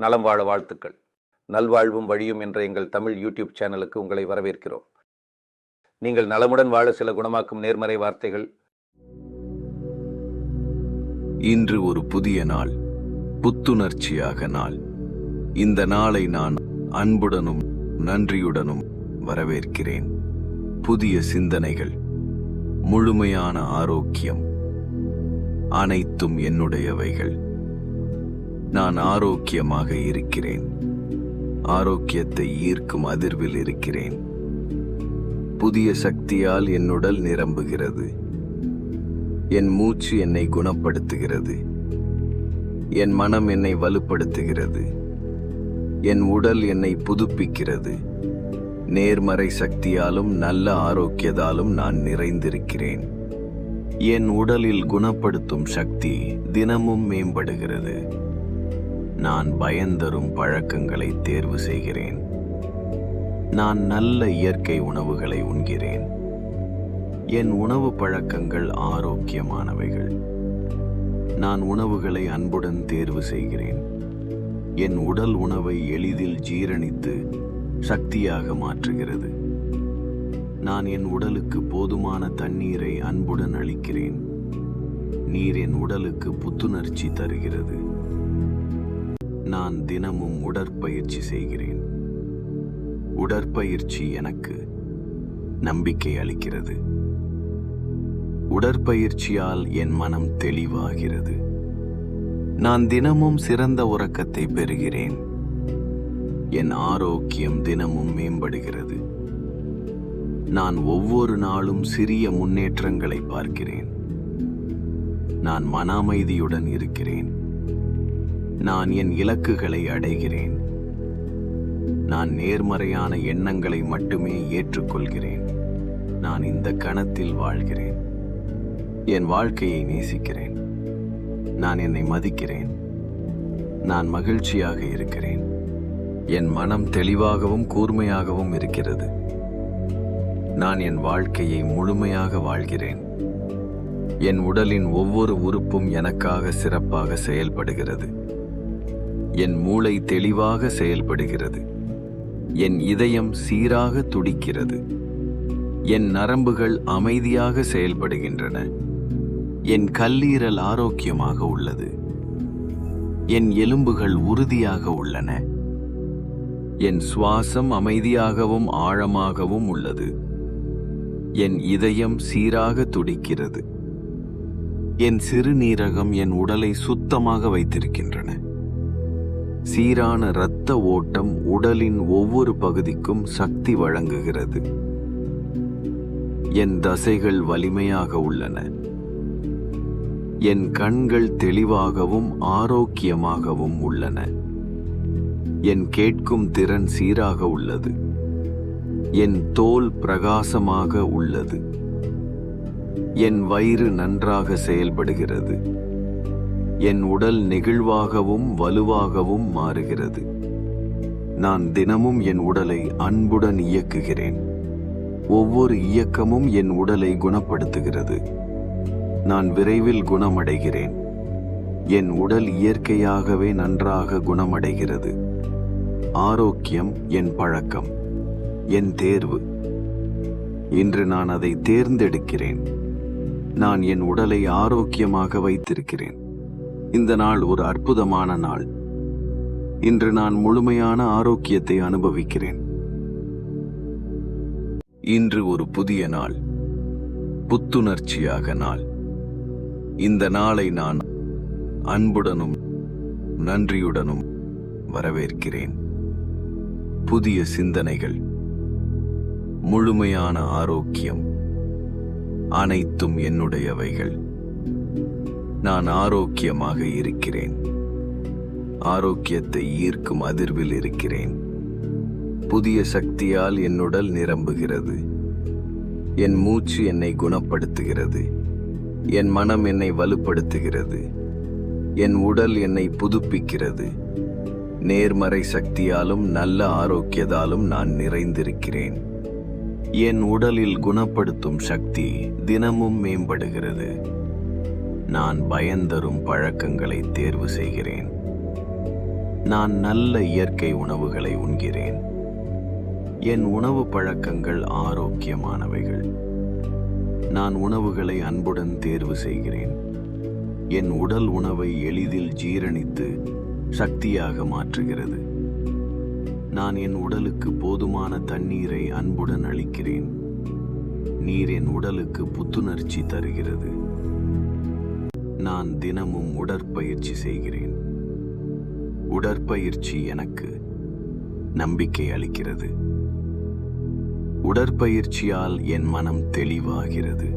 நலம் வாழ வாழ்த்துக்கள். நல்வாழ்வும் வழியும் என்ற எங்கள் தமிழ் யூடியூப் சேனலுக்கு உங்களை வரவேற்கிறோம். நீங்கள் நலமுடன் வாழ சில குணமாக்கும் நேர்மறை வார்த்தைகள். இன்று ஒரு புதிய நாள், புத்துணர்ச்சியாக நாள். இந்த நாளை நான் அன்புடனும் நன்றியுடனும் வரவேற்கிறேன். புதிய சிந்தனைகள், முழுமையான ஆரோக்கியம், அனைத்தும் என்னுடையவைகள். நான் ஆரோக்கியமாக இருக்கிறேன். ஆரோக்கியத்தை ஈர்க்கும் அதிர்வில் இருக்கிறேன். புதிய சக்தியால் என் உடல் நிரம்புகிறது. என் மூச்சு என்னை குணப்படுத்துகிறது. என் மனம் என்னை வலுப்படுத்துகிறது. என் உடல் என்னை புதுப்பிக்கிறது. நேர்மறை சக்தியாலும் நல்ல ஆரோக்கியத்தாலும் நான் நிறைந்திருக்கிறேன். என் உடலில் குணப்படுத்தும் சக்தி தினமும் மேம்படுகிறது. நான் பயன்தரும் பழக்கங்களை தேர்வு செய்கிறேன். நான் நல்ல இயற்கை உணவுகளை உண்கிறேன். என் உணவு பழக்கங்கள் ஆரோக்கியமானவைகள். நான் உணவுகளை அன்புடன் தேர்வு செய்கிறேன். என் உடல் உணவை எளிதில் ஜீரணித்து சக்தியாக மாற்றுகிறது. நான் என் உடலுக்கு போதுமான தண்ணீரை அன்புடன் அளிக்கிறேன். நீர் என் உடலுக்கு புத்துணர்ச்சி தருகிறது. நான் தினமும் உடற்பயிற்சி செய்கிறேன். உடற்பயிற்சி எனக்கு நம்பிக்கை அளிக்கிறது. உடற்பயிற்சியால் என் மனம் தெளிவாகிறது. நான் தினமும் சிறந்த உறக்கத்தை பெறுகிறேன். என் ஆரோக்கியம் தினமும் மேம்படுகிறது. நான் ஒவ்வொரு நாளும் சிறிய முன்னேற்றங்களை பார்க்கிறேன். நான் மன அமைதியுடன் இருக்கிறேன். நான் என் இலக்குகளை அடைகிறேன். நான் நேர்மறையான எண்ணங்களை மட்டுமே ஏற்றுக்கொள்கிறேன். நான் இந்த கணத்தில் வாழ்கிறேன். என் வாழ்க்கையை நேசிக்கிறேன். நான் என்னை மதிக்கிறேன். நான் மகிழ்ச்சியாக இருக்கிறேன். என் மனம் தெளிவாகவும் கூர்மையாகவும் இருக்கிறது. நான் என் வாழ்க்கையை முழுமையாக வாழ்கிறேன். என் உடலின் ஒவ்வொரு உறுப்பும் எனக்காக சிறப்பாக செயல்படுகிறது. என் மூளை தெளிவாக செயல்படுகிறது. என் இதயம் சீராக துடிக்கிறது. என் நரம்புகள் அமைதியாக செயல்படுகின்றன. என் கல்லீரல் ஆரோக்கியமாக உள்ளது. என் எலும்புகள் உறுதியாக உள்ளன. என் சுவாசம் அமைதியாகவும் ஆழமாகவும் உள்ளது. என் இதயம் சீராக துடிக்கிறது. என் சிறுநீரகம் என் உடலை சுத்தமாக வைத்திருக்கின்றன. சீரான இரத்த ஓட்டம் உடலின் ஒவ்வொரு பகுதிக்கும் சக்தி வழங்குகிறது. என் தசைகள் வலிமையாக உள்ளன. என் கண்கள் தெளிவாகவும் ஆரோக்கியமாகவும் உள்ளன. என் கேட்கும் திறன் சீராக உள்ளது. என் தோல் பிரகாசமாக உள்ளது. என் வயிறு நன்றாக செயல்படுகிறது. என் உடல் நெகிழ்வாகவும் வலுவாகவும் மாறுகிறது. நான் தினமும் என் உடலை அன்புடன் இயக்குகிறேன். ஒவ்வொரு இயக்கமும் என் உடலை குணப்படுத்துகிறது. நான் விரைவில் குணமடைகிறேன். என் உடல் இயற்கையாகவே நன்றாக குணமடைகிறது. ஆரோக்கியம் என் பழக்கம், என் தேர்வு. இன்று நான் அதை தேர்ந்தெடுக்கிறேன். நான் என் உடலை ஆரோக்கியமாக வைத்திருக்கிறேன். இந்த நாள் ஒரு அற்புதமான நாள். இன்று நான் முழுமையான ஆரோக்கியத்தை அனுபவிக்கிறேன். இன்று ஒரு புதிய நாள், புத்துணர்ச்சியாக நாள். இந்த நாளை நான் அன்புடனும் நன்றியுடனும் வரவேற்கிறேன். புதிய சிந்தனைகள், முழுமையான ஆரோக்கியம், அனைத்தும் என்னுடையவைகள். நான் ஆரோக்கியமாக இருக்கிறேன். ஆரோக்கியத்தை ஈர்க்கும் அதிர்வில் இருக்கிறேன். புதிய சக்தியால் என் உடல் நிரம்புகிறது. என் மூச்சு என்னை குணப்படுத்துகிறது. என் மனம் என்னை வலுப்படுத்துகிறது. என் உடல் என்னை புதுப்பிக்கிறது. நேர்மறை சக்தியாலும் நல்ல ஆரோக்கியத்தாலும் நான் நிறைந்திருக்கிறேன். என் உடலில் குணப்படுத்தும் சக்தி தினமும் மேம்படுகிறது. நான் பயன்தரும் பழக்கங்களை தேர்வு செய்கிறேன். நான் நல்ல இயற்கை உணவுகளை உண்கிறேன். என் உணவு பழக்கங்கள் ஆரோக்கியமானவைகள். நான் உணவுகளை அன்புடன் தேர்வு செய்கிறேன். என் உடல் உணவை எளிதில் ஜீரணித்து சக்தியாக மாற்றுகிறது. நான் என் உடலுக்கு போதுமான தண்ணீரை அன்புடன் அளிக்கிறேன். நீர் என் உடலுக்கு புத்துணர்ச்சி தருகிறது. நான் தினமும் உடற்பயிற்சி செய்கிறேன். உடற்பயிற்சி எனக்கு நம்பிக்கை அளிக்கிறது. உடற்பயிற்சியால் என் மனம் தெளிவாகிறது.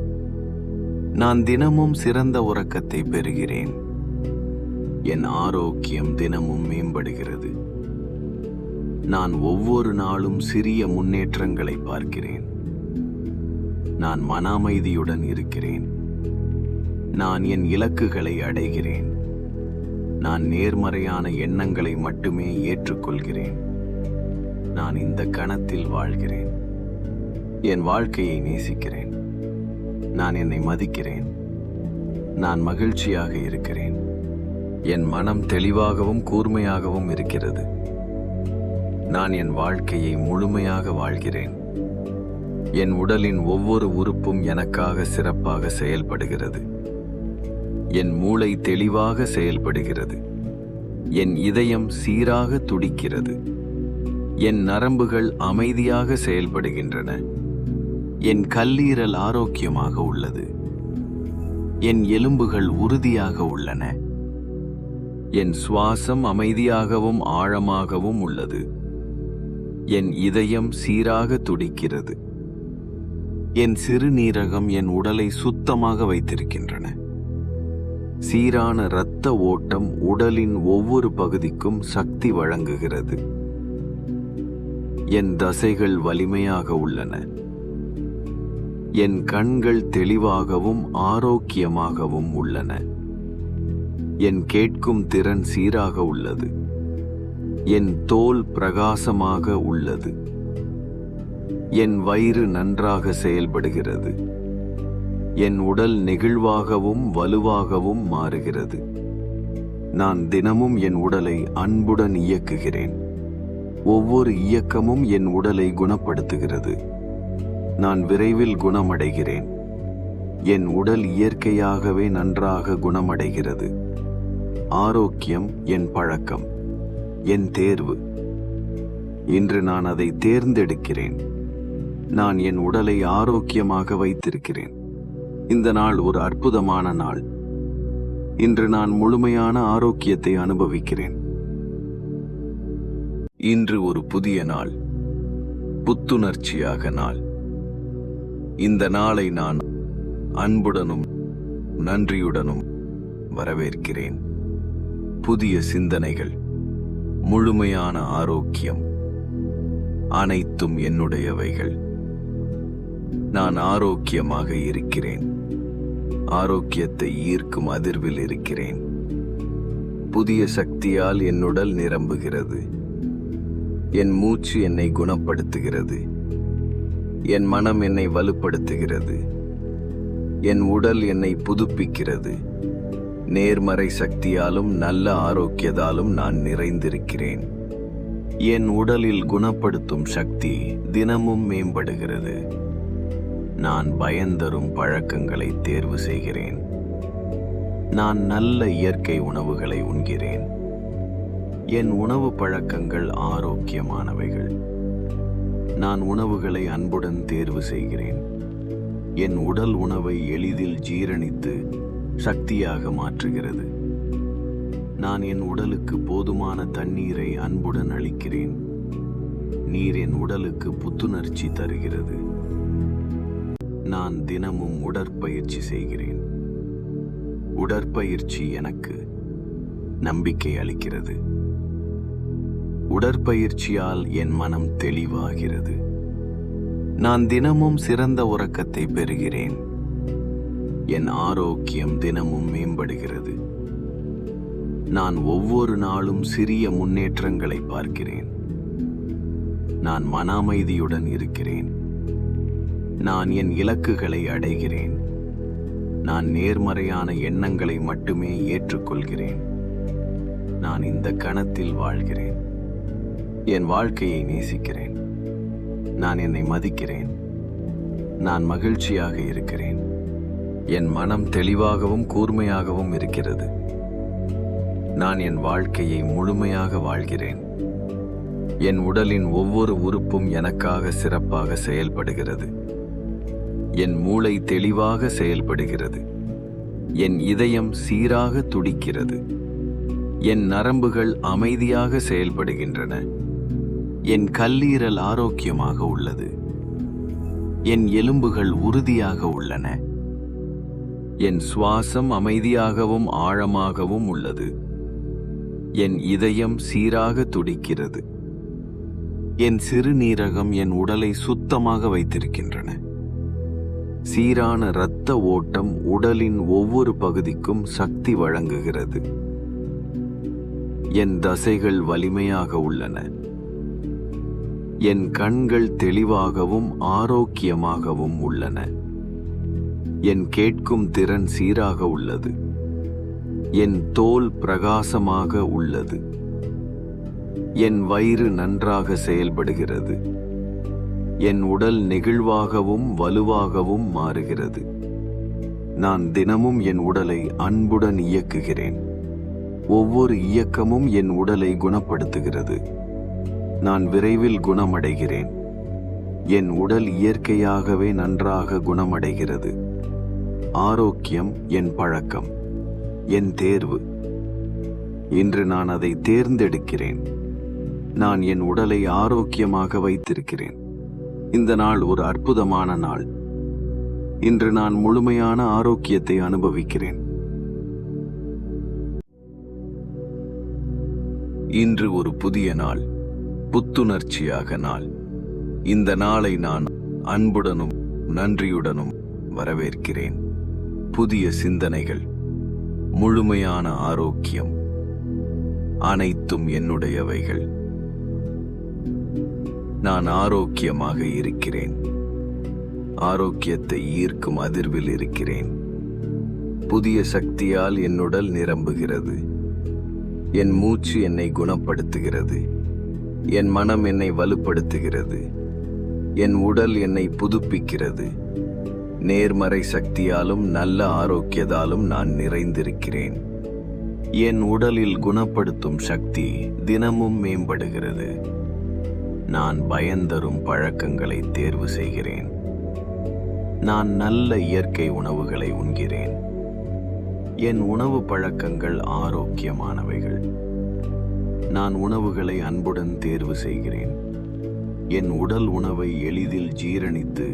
நான் தினமும் சிறந்த உறக்கத்தை பெறுகிறேன். என் ஆரோக்கியம் தினமும் மேம்படுகிறது. நான் ஒவ்வொரு நாளும் சிறிய முன்னேற்றங்களை பார்க்கிறேன். நான் மன அமைதியுடன் இருக்கிறேன். நான் என் இலக்குகளை அடைகிறேன். நான் நேர்மறையான எண்ணங்களை மட்டுமே ஏற்றுக்கொள்கிறேன். நான் இந்த கணத்தில் வாழ்கிறேன். என் வாழ்க்கையை நேசிக்கிறேன். நான் என்னை மதிக்கிறேன். நான் மகிழ்ச்சியாக இருக்கிறேன். என் மனம் தெளிவாகவும் கூர்மையாகவும் இருக்கிறது. நான் என் வாழ்க்கையை முழுமையாக வாழ்கிறேன். என் உடலின் ஒவ்வொரு உறுப்பும் எனக்காக சிறப்பாக செயல்படுகிறது. என் மூளை தெளிவாக செயல்படுகிறது. என் இதயம் சீராக துடிக்கிறது. என் நரம்புகள் அமைதியாக செயல்படுகின்றன. என் கல்லீரல் ஆரோக்கியமாக உள்ளது. என் எலும்புகள் உறுதியாக உள்ளன. என் சுவாசம் அமைதியாகவும் ஆழமாகவும் உள்ளது. என் இதயம் சீராக துடிக்கிறது. என் சிறுநீரகம் என் உடலை சுத்தமாக வைத்திருக்கின்றன. சீரான இரத்த ஓட்டம் உடலின் ஒவ்வொரு பகுதிக்கும் சக்தி வழங்குகிறது. என் தசைகள் வலிமையாக உள்ளன. என் கண்கள் தெளிவாகவும் ஆரோக்கியமாகவும் உள்ளன. என் கேட்கும் திறன் சீராக உள்ளது. என் தோல் பிரகாசமாக உள்ளது. என் வயிறு நன்றாக செயல்படுகிறது. என் உடல் நெகிழ்வாகவும் வலுவாகவும் மாறுகிறது. நான் தினமும் என் உடலை அன்புடன் இயக்குகிறேன். ஒவ்வொரு இயக்கமும் என் உடலை குணப்படுத்துகிறது. நான் விரைவில் குணமடைகிறேன். என் உடல் இயற்கையாகவே நன்றாக குணமடைகிறது. ஆரோக்கியம் என் பழக்கம், என் தேர்வு. இன்று நான் அதை தேர்ந்தெடுக்கிறேன். நான் என் உடலை ஆரோக்கியமாக வைத்திருக்கிறேன். இந்த நாள் ஒரு அற்புதமான நாள். இன்று நான் முழுமையான ஆரோக்கியத்தை அனுபவிக்கிறேன். இன்று ஒரு புதிய நாள், புத்துணர்ச்சியாக நாள். இந்த நாளை நான் அன்புடனும் நன்றியுடனும் வரவேற்கிறேன். புதிய சிந்தனைகள், முழுமையான ஆரோக்கியம், அனைத்தும் என்னுடையவைகள். நான் ஆரோக்கியமாக இருக்கிறேன். ஆரோக்கியத்தை ஈர்க்கும் அதிர்வில் இருக்கிறேன். புதிய சக்தியால் என் உடல் நிரம்புகிறது. என் மூச்சு என்னை குணப்படுத்துகிறது. என் மனம் என்னை வலுப்படுத்துகிறது. என் உடல் என்னை புதுப்பிக்கிறது. நேர்மறை சக்தியாலும் நல்ல ஆரோக்கியத்தாலும் நான் நிறைந்திருக்கிறேன். என் உடலில் குணப்படுத்தும் சக்தி தினமும் மேம்படுகிறது. நான் பயன்தரும் பழக்கங்களை தேர்வு செய்கிறேன். நான் நல்ல இயற்கை உணவுகளை உண்கிறேன். என் உணவு பழக்கங்கள் ஆரோக்கியமானவைகள். நான் உணவுகளை அன்புடன் தேர்வு செய்கிறேன். என் உடல் உணவை எளிதில் ஜீரணித்து சக்தியாக மாற்றுகிறது. நான் என் உடலுக்கு போதுமான தண்ணீரை அன்புடன் அளிக்கிறேன். நீர் என் உடலுக்கு புத்துணர்ச்சி தருகிறது. நான் தினமும் உடற்பயிற்சி செய்கிறேன். உடற்பயிற்சி எனக்கு நம்பிக்கை அளிக்கிறது. உடற்பயிற்சியால் என் மனம் தெளிவாகிறது. நான் தினமும் சிறந்த உறக்கத்தை பெறுகிறேன். என் ஆரோக்கியம் தினமும் மேம்படுகிறது. நான் ஒவ்வொரு நாளும் சிறிய முன்னேற்றங்களை பார்க்கிறேன். நான் மன அமைதியுடன் இருக்கிறேன். நான் என் இலக்குகளை அடைகிறேன். நான் நேர்மறையான எண்ணங்களை மட்டுமே ஏற்றுக்கொள்கிறேன். நான் இந்த கணத்தில் வாழ்கிறேன். என் வாழ்க்கையை நேசிக்கிறேன். நான் என்னை மதிக்கிறேன். நான் மகிழ்ச்சியாக இருக்கிறேன். என் மனம் தெளிவாகவும் கூர்மையாகவும் இருக்கிறது. நான் என் வாழ்க்கையை முழுமையாக வாழ்கிறேன். என் உடலின் ஒவ்வொரு உறுப்பும் எனக்காக சிறப்பாக செயல்படுகிறது. என் மூளை தெளிவாக செயல்படுகிறது. என் இதயம் சீராக துடிக்கிறது. என் நரம்புகள் அமைதியாக செயல்படுகின்றன. என் கல்லீரல் ஆரோக்கியமாக உள்ளது. என் எலும்புகள் உறுதியாக உள்ளன. என் சுவாசம் அமைதியாகவும் ஆழமாகவும் உள்ளது. என் இதயம் சீராக துடிக்கிறது. என் சிறுநீரகம் என் உடலை சுத்தமாக வைத்திருக்கின்றன. சீரான இரத்த ஓட்டம் உடலின் ஒவ்வொரு பகுதிக்கும் சக்தி வழங்குகிறது. என் தசைகள் வலிமையாக உள்ளன. என் கண்கள் தெளிவாகவும் ஆரோக்கியமாகவும் உள்ளன. என் கேட்கும் திறன் சீராக உள்ளது. என் தோல் பிரகாசமாக உள்ளது. என் வயிறு நன்றாக செயல்படுகிறது. என் உடல் நெகிழ்வாகவும் வலுவாகவும் மாறுகிறது. நான் தினமும் என் உடலை அன்புடன் இயக்குகிறேன். ஒவ்வொரு இயக்கமும் என் உடலை குணப்படுத்துகிறது. நான் விரைவில் குணமடைகிறேன். என் உடல் இயற்கையாகவே நன்றாக குணமடைகிறது. ஆரோக்கியம் என் பழக்கம், என் தேர்வு. இன்று நான் அதை தேர்ந்தெடுக்கிறேன். நான் என் உடலை ஆரோக்கியமாக வைத்திருக்கிறேன். இந்த நாள் ஒரு அற்புதமான நாள். இன்று நான் முழுமையான ஆரோக்கியத்தை அனுபவிக்கிறேன். இன்று ஒரு புதிய நாள், புத்துணர்ச்சியாக நாள். இந்த நாளை நான் அன்புடனும் நன்றியுடனும் வரவேற்கிறேன். புதிய சிந்தனைகள், முழுமையான ஆரோக்கியம், அனைத்தும் என்னுடையவைகள். நான் ஆரோக்கியமாக இருக்கிறேன். ஆரோக்கியத்தை ஈர்க்கும் அதிர்வில் இருக்கிறேன். புதிய சக்தியால் என் உடல் நிரம்புகிறது. என் மூச்சு என்னை குணப்படுத்துகிறது. என் மனம் என்னை வலுப்படுத்துகிறது. என் உடல் என்னை புதுப்பிக்கிறது. நேர்மறை சக்தியாலும் நல்ல ஆரோக்கியத்தாலும் நான் நிறைந்திருக்கிறேன். என் உடலில் குணப்படுத்தும் சக்தி தினமும் மேம்படுகிறது. நான் பயன்தரும் பழக்கங்களை தேர்வு செய்கிறேன். நான் நல்ல இயற்கை உணவுகளை உண்கிறேன். என் உணவு பழக்கங்கள் ஆரோக்கியமானவைகள். நான் உணவுகளை அன்புடன் தேர்வு செய்கிறேன். என் உடல் உணவை எளிதில் ஜீரணித்து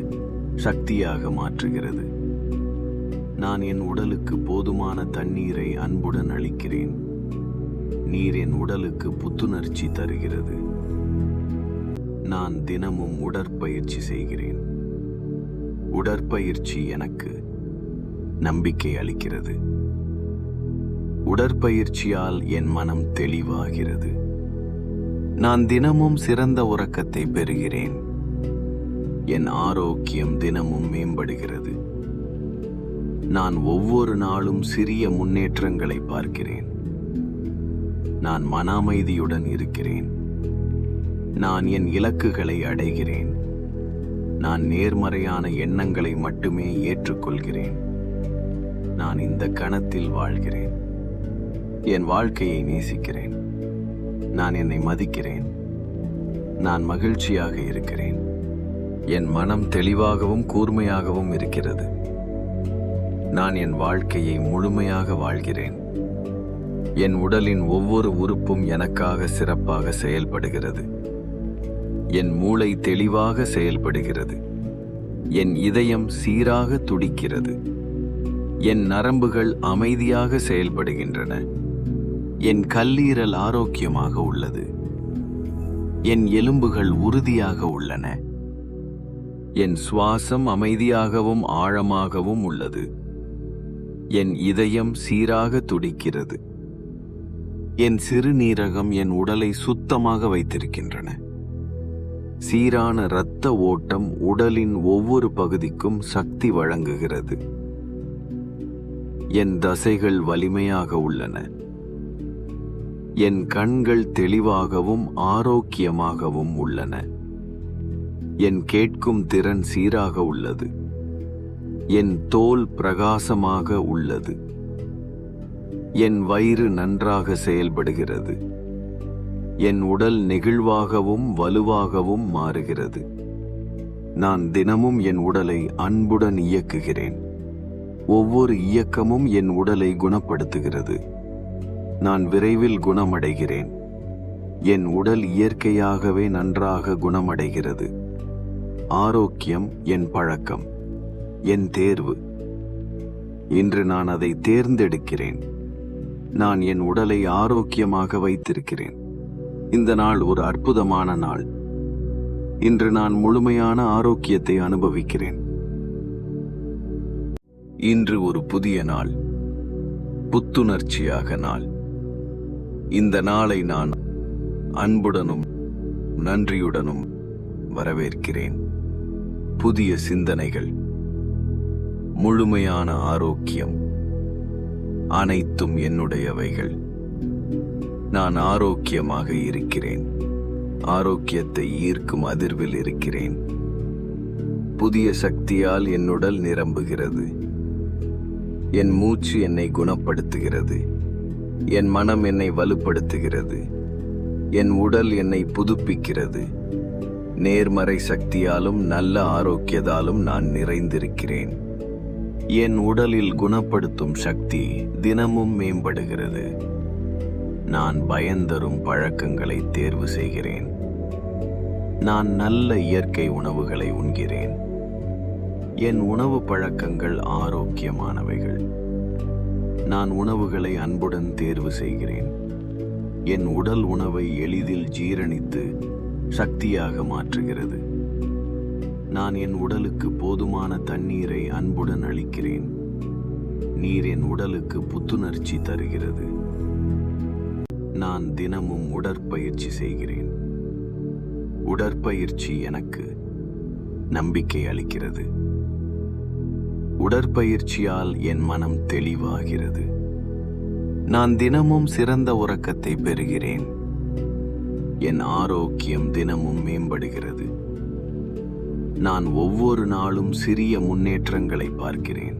சக்தியாக மாற்றுகிறது. நான் என் உடலுக்கு போதுமான தண்ணீரை அன்புடன் அளிக்கிறேன். நீர் என் உடலுக்கு புத்துணர்ச்சி தருகிறது. நான் தினமும் உடற்பயிற்சி செய்கிறேன். உடற்பயிற்சி எனக்கு நம்பிக்கை அளிக்கிறது. உடற்பயிற்சியால் என் மனம் தெளிவாகிறது. நான் தினமும் சிறந்த உறக்கத்தை பெறுகிறேன். என் ஆரோக்கியம் தினமும் மேம்படுகிறது. நான் ஒவ்வொரு நாளும் சிறிய முன்னேற்றங்களை பார்க்கிறேன். நான் மன அமைதியுடன் இருக்கிறேன். நான் என் இலக்குகளை அடைகிறேன். நான் நேர்மறையான எண்ணங்களை மட்டுமே ஏற்றுக்கொள்கிறேன். நான் இந்த கணத்தில் வாழ்கிறேன். என் வாழ்க்கையை நேசிக்கிறேன். நான் என்னை மதிக்கிறேன். நான் மகிழ்ச்சியாக இருக்கிறேன். என் மனம் தெளிவாகவும் கூர்மையாகவும் இருக்கிறது. நான் என் வாழ்க்கையை முழுமையாக வாழ்கிறேன். என் உடலின் ஒவ்வொரு உறுப்பும் எனக்காக சிறப்பாக செயல்படுகிறது. என் மூளை தெளிவாக செயல்படுகிறது. என் இதயம் சீராக துடிக்கிறது. என் நரம்புகள் அமைதியாக செயல்படுகின்றன. என் கல்லீரல் ஆரோக்கியமாக உள்ளது. என் எலும்புகள் உறுதியாக உள்ளன. என் சுவாசம் அமைதியாகவும் ஆழமாகவும் உள்ளது. என் இதயம் சீராக துடிக்கிறது. என் சிறுநீரகம் என் உடலை சுத்தமாக வைத்திருக்கின்றன. சீரான இரத்த ஓட்டம் உடலின் ஒவ்வொரு பகுதிக்கும் சக்தி வழங்குகிறது. என் தசைகள் வலிமையாக உள்ளன. என் கண்கள் தெளிவாகவும் ஆரோக்கியமாகவும் உள்ளன. என் கேட்கும் திறன் சீராக உள்ளது. என் தோல் பிரகாசமாக உள்ளது. என் வயிறு நன்றாக செயல்படுகிறது. என் உடல் நெகிழ்வாகவும் வலுவாகவும் மாறுகிறது. நான் தினமும் என் உடலை அன்புடன் இயக்குகிறேன். ஒவ்வொரு இயக்கமும் என் உடலை குணப்படுத்துகிறது. நான் விரைவில் குணமடைகிறேன். என் உடல் இயற்கையாகவே நன்றாக குணமடைகிறது. ஆரோக்கியம் என் பழக்கம், என் தேர்வு. இன்று நான் அதை தேர்ந்தெடுக்கிறேன். நான் என் உடலை ஆரோக்கியமாக வைத்திருக்கிறேன். இந்த நாள் ஒரு அற்புதமான நாள். இன்று நான் முழுமையான ஆரோக்கியத்தை அனுபவிக்கிறேன். இன்று ஒரு புதிய நாள், புத்துணர்ச்சியாக நாள். இந்த நாளை நான் அன்புடனும் நன்றியுடனும் வரவேற்கிறேன். புதிய சிந்தனைகள், முழுமையான ஆரோக்கியம், அனைத்தும் என்னுடையவைகள். நான் ஆரோக்கியமாக இருக்கிறேன். ஆரோக்கியத்தை ஈர்க்கும் அதிர்வில் இருக்கிறேன். புதிய சக்தியால் என் உடல் நிரம்புகிறது. என் மூச்சு என்னை குணப்படுத்துகிறது. என் மனம் என்னை வலுப்படுத்துகிறது. என் உடல் என்னை புதுப்பிக்கிறது. நேர்மறை சக்தியாலும் நல்ல ஆரோக்கியத்தாலும் நான் நிறைந்திருக்கிறேன். என் உடலில் குணப்படுத்தும் சக்தி தினமும் மேம்படுகிறது. நான் பயன்தரும் பழக்கங்களை தேர்வு செய்கிறேன். நான் நல்ல இயற்கை உணவுகளை உண்கிறேன். என் உணவு பழக்கங்கள் ஆரோக்கியமானவைகள். நான் உணவுகளை அன்புடன் தேர்வு செய்கிறேன். என் உடல் உணவை எளிதில் ஜீரணித்து சக்தியாக மாற்றுகிறது. நான் என் உடலுக்கு போதுமான தண்ணீரை அன்புடன் அளிக்கிறேன். நீர் என் உடலுக்கு புத்துணர்ச்சி தருகிறது. நான் தினமும் உடற்பயிற்சி செய்கிறேன். உடற்பயிற்சி எனக்கு நம்பிக்கை அளிக்கிறது. உடற்பயிற்சியால் என் மனம் தெளிவாகிறது. நான் தினமும் சிறந்த உறக்கத்தை பெறுகிறேன். என் ஆரோக்கியம் தினமும் மேம்படுகிறது. நான் ஒவ்வொரு நாளும் சிறிய முன்னேற்றங்களை பார்க்கிறேன்.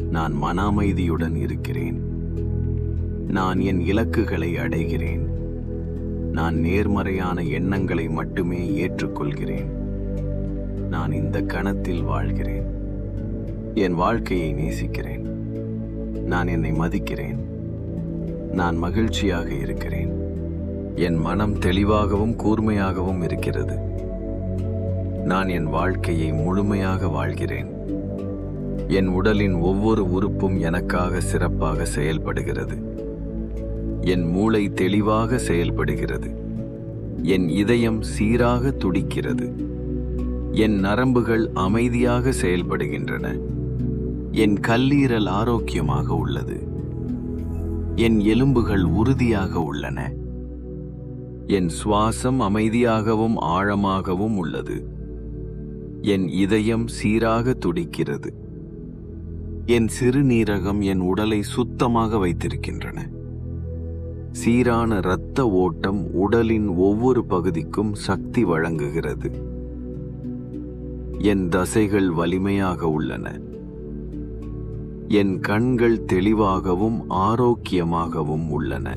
நான் மன அமைதியுடன் இருக்கிறேன். நான் என் இலக்குகளை அடைகிறேன். நான் நேர்மறையான எண்ணங்களை மட்டுமே ஏற்றுக்கொள்கிறேன். நான் இந்த கணத்தில் வாழ்கிறேன். என் வாழ்க்கையை நேசிக்கிறேன். நான் என்னை மதிக்கிறேன். நான் மகிழ்ச்சியாக இருக்கிறேன். என் மனம் தெளிவாகவும் கூர்மையாகவும் இருக்கிறது. நான் என் வாழ்க்கையை முழுமையாக வாழ்கிறேன். என் உடலின் ஒவ்வொரு உறுப்பும் எனக்காக சிறப்பாக செயல்படுகிறது. என் மூளை தெளிவாக செயல்படுகிறது. என் இதயம் சீராக துடிக்கிறது. என் நரம்புகள் அமைதியாக செயல்படுகின்றன. என் கல்லீரல் ஆரோக்கியமாக உள்ளது. என் எலும்புகள் உறுதியாக உள்ளன. என் சுவாசம் அமைதியாகவும் ஆழமாகவும் உள்ளது. என் இதயம் சீராக துடிக்கிறது. என் சிறுநீரகம் என் உடலை சுத்தமாக வைத்திருக்கின்றன. சீரான இரத்த ஓட்டம் உடலின் ஒவ்வொரு பகுதிக்கும் சக்தி வழங்குகிறது. என் தசைகள் வலிமையாக உள்ளன. என் கண்கள் தெளிவாகவும் ஆரோக்கியமாகவும் உள்ளன.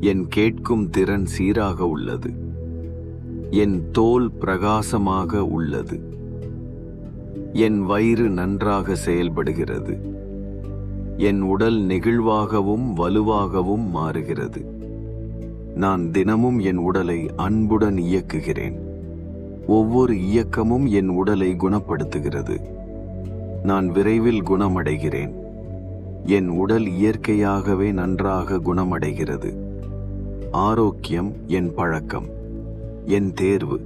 என் கேட்கும் திறன் சீராக உள்ளது. என் தோல் பிரகாசமாக உள்ளது. என் வயிறு நன்றாக செயல்படுகிறது. என் உடல் நெகிழ்வாகவும் வலுவாகவும் மாறுகிறது. நான் தினமும் என் உடலை அன்புடன் இயக்குகிறேன். ஒவ்வொரு இயக்கமும் என் உடலை குணப்படுத்துகிறது. நான் விரைவில் குணமடைகிறேன். என் உடல் இயற்கையாகவே நன்றாக குணமடைகிறது. ஆரோக்கியம் என் பழக்கம், என் தேர்வு.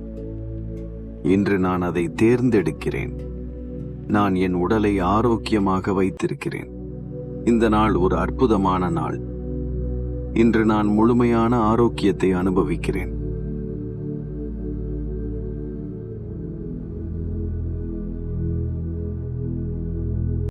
இன்று நான் அதை தேர்ந்தெடுக்கிறேன். நான் என் உடலை ஆரோக்கியமாக வைத்திருக்கிறேன். இந்த நாள் ஒரு அற்புதமான நாள். இன்று நான் முழுமையான ஆரோக்கியத்தை அனுபவிக்கிறேன்.